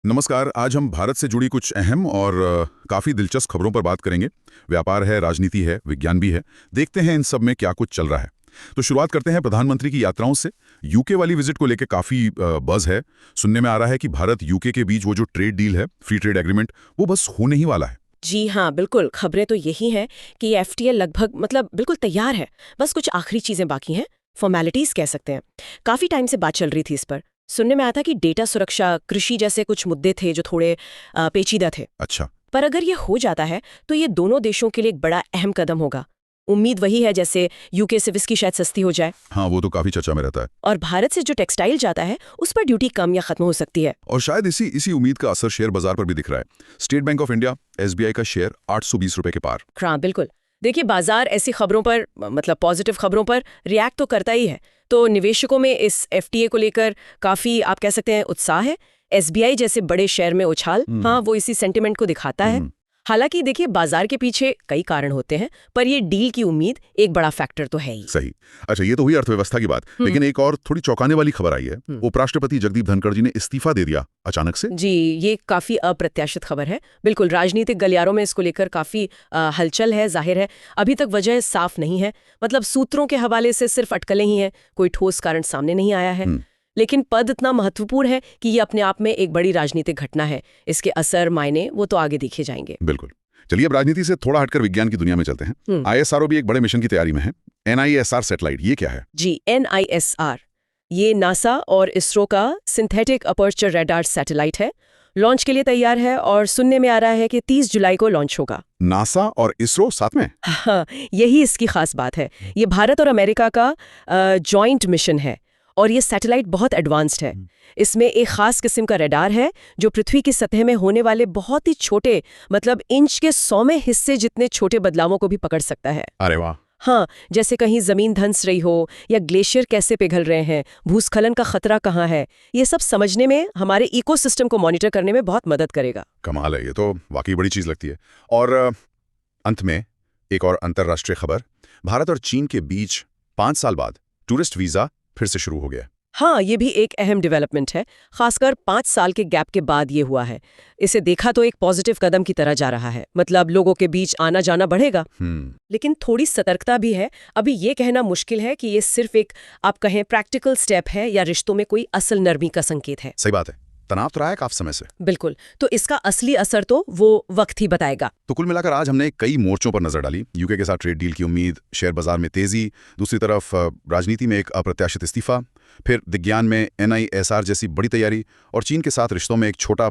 नमस्कार। आज हम भारत से जुड़ी कुछ अहम और काफ़ी दिलचस्प खबरों पर बात करेंगे। व्यापार है, राजनीति है, विज्ञान भी है। देखते हैं इन सब में क्या कुछ चल रहा है। तो शुरुआत करते हैं प्रधानमंत्री की यात्राओं से। यूके वाली विजिट को लेकर काफ़ी बज़ है। सुनने में आ रहा है कि भारत यूके के बीच वो जो ट्रेड डील है, फ्री ट्रेड एग्रीमेंट, वो बस होने ही वाला है। जी हाँ, बिल्कुल। खबरें तो यही हैं कि एफटीए लगभग बिल्कुल तैयार है। बस कुछ आखिरी चीजें बाकी हैं, फॉर्मेलिटीज कह सकते हैं। काफी टाइम से बात चल रही थी इस पर। सुनने में आया था कि डेटा सुरक्षा, कृषि जैसे कुछ मुद्दे थे जो थोड़े पेचीदा थे। अच्छा। पर अगर ये हो जाता है तो ये दोनों देशों के लिए एक बड़ा अहम कदम होगा। उम्मीद वही है जैसे यूके से विस्की शायद सस्ती हो जाए, हाँ, वो तो काफ़ी चर्चा में रहता है। और भारत से जो टेक्सटाइल जाता है उस पर ड्यूटी कम या खत्म हो सकती है। और शायद इसी उम्मीद का असर शेयर बाजार पर भी दिख रहा है। State bank of India, SBI का शेयर 820 रुपए के पार। हाँ, बिल्कुल। देखिए, बाजार ऐसी खबरों पर पॉजिटिव खबरों पर रिएक्ट तो करता ही है। तो निवेशकों में इस एफटीए को लेकर काफी, आप कह सकते हैं, उत्साह है। एसबीआई जैसे बड़े शेयर में उछाल, हाँ, वो इसी सेंटिमेंट को दिखाता है। हालांकि देखिए, बाजार के पीछे कई कारण होते हैं, पर ये डील की उम्मीद एक बड़ा फैक्टर तो है ही। सही। अच्छा, ये तो हुई अर्थव्यवस्था की बात, लेकिन एक और थोड़ी चौंकाने वाली खबर आई है। उपराष्ट्रपति जगदीप धनखड़ जी ने इस्तीफा दे दिया अचानक से। जी, ये काफी अप्रत्याशित खबर है। बिल्कुल, राजनीतिक गलियारों में इसको लेकर काफी हलचल है। जाहिर है अभी तक वजह साफ नहीं है। सूत्रों के हवाले से सिर्फ अटकलें ही हैं, कोई ठोस कारण सामने नहीं आया है। लेकिन पद इतना महत्वपूर्ण है कि ये अपने आप में एक बड़ी राजनीतिक घटना है। इसके असर, मायने, वो तो आगे देखे जाएंगे। बिल्कुल। चलिए, अब राजनीति से थोड़ा हटकर विज्ञान की दुनिया में चलते हैं। आईएसआरओ भी एक बड़े मिशन की तैयारी में है। एनआईएसआर सैटेलाइट, ये क्या है? जी, एनआईएसआर ये नासा और इसरो का सिंथेटिक अपर्चर रडार सैटेलाइट है। लॉन्च के लिए तैयार है और सुनने में आ रहा है कि 30 जुलाई को लॉन्च होगा। नासा और इसरो साथ में? हाँ, यही इसकी खास बात है। ये भारत और अमेरिका का जॉइंट मिशन है और ये सैटेलाइट बहुत एडवांस्ड है। इसमें एक खास किस्म का रडार है जो पृथ्वी की सतह में होने वाले बहुत ही छोटे, इंच के 100वें हिस्से जितने छोटे बदलावों को भी पकड़ सकता है। अरे वाह! हाँ, जैसे कहीं जमीन धंस रही हो या ग्लेशियर कैसे पिघल रहे हैं, भूस्खलन का खतरा कहाँ है, ये सब समझने में, हमारे इकोसिस्टम को मॉनिटर करने में बहुत मदद करेगा। कमाल है, ये तो वाकई बड़ी चीज लगती है। और अंत में एक और अंतर्राष्ट्रीय खबर। भारत और चीन के बीच 5 साल बाद टूरिस्ट वीजा फिर से शुरू हो गया। हाँ, ये भी एक अहम डेवलपमेंट है। खासकर 5 साल के गैप के बाद ये हुआ है। इसे देखा तो एक पॉजिटिव कदम की तरह जा रहा है। लोगों के बीच आना जाना बढ़ेगा। लेकिन थोड़ी सतर्कता भी है। अभी ये कहना मुश्किल है कि ये सिर्फ एक, आप कहें, प्रैक्टिकल स्टेप है या रिश्तों में कोई असल नरमी का संकेत है। सही बात है। तनाव तो रहा है काफी समय से। बिल्कुल। तो इसका असली असर तो वो वक्त ही बताएगा। तो कुल मिलाकर आज हमने कई मोर्चों पर नजर डाली। यूके के साथ ट्रेड डील की उम्मीद, शेयर बाजार में तेजी, दूसरी तरफ राजनीति में एक अप्रत्याशित इस्तीफा, फिर विज्ञान में एनआईएसआर जैसी बड़ी तैयारी, और चीन के साथ रिश्तों में एक छोटा